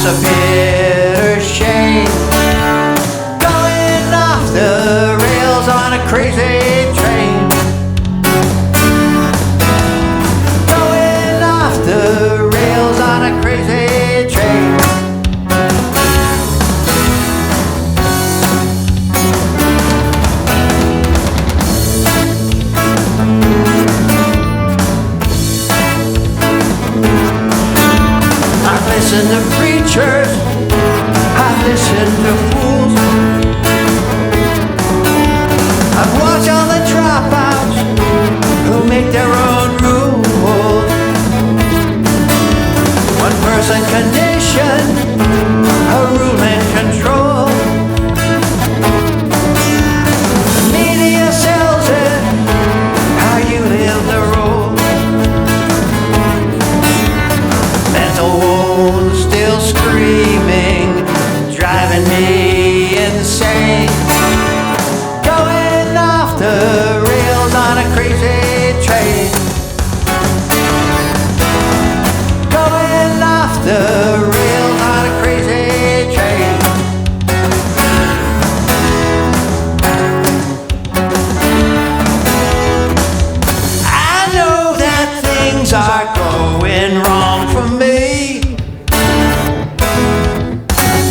It's a bitter shame, going off the rails on a crazy train. Going off the rails on a crazy train. I've listened to preachers, I've listened to fools, I've watched all the dropouts who make their own rules. One person condition, a rule and control. The media sells it, how you live the role. Mental wounds still screaming, driving me insane. Going off the rails on a crazy train. Going off the rails on a crazy train. I know that things are going wrong for me.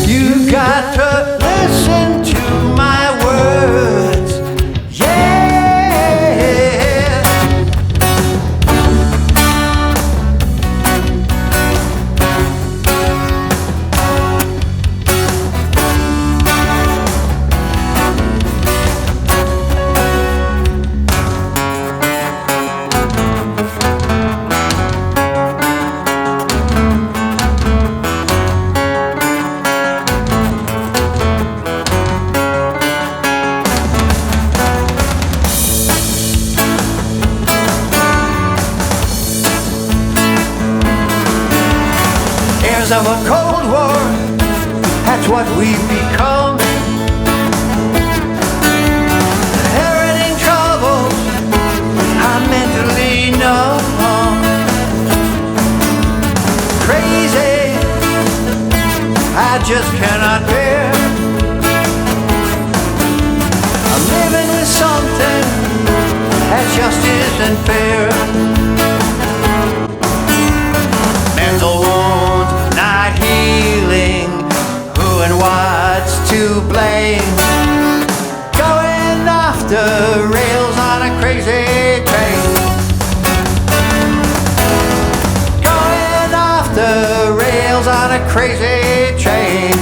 You got to listen to my words, yeah. Heirs of a Cold War, that's what we've become. Inheriting troubles, I'm mentally numb. Crazy, I just cannot bear. I'm living with something that just isn't fair. Mental wounds not healing, who and what's to blame? Going off the rails on a crazy train. Going off the rails on a crazy train.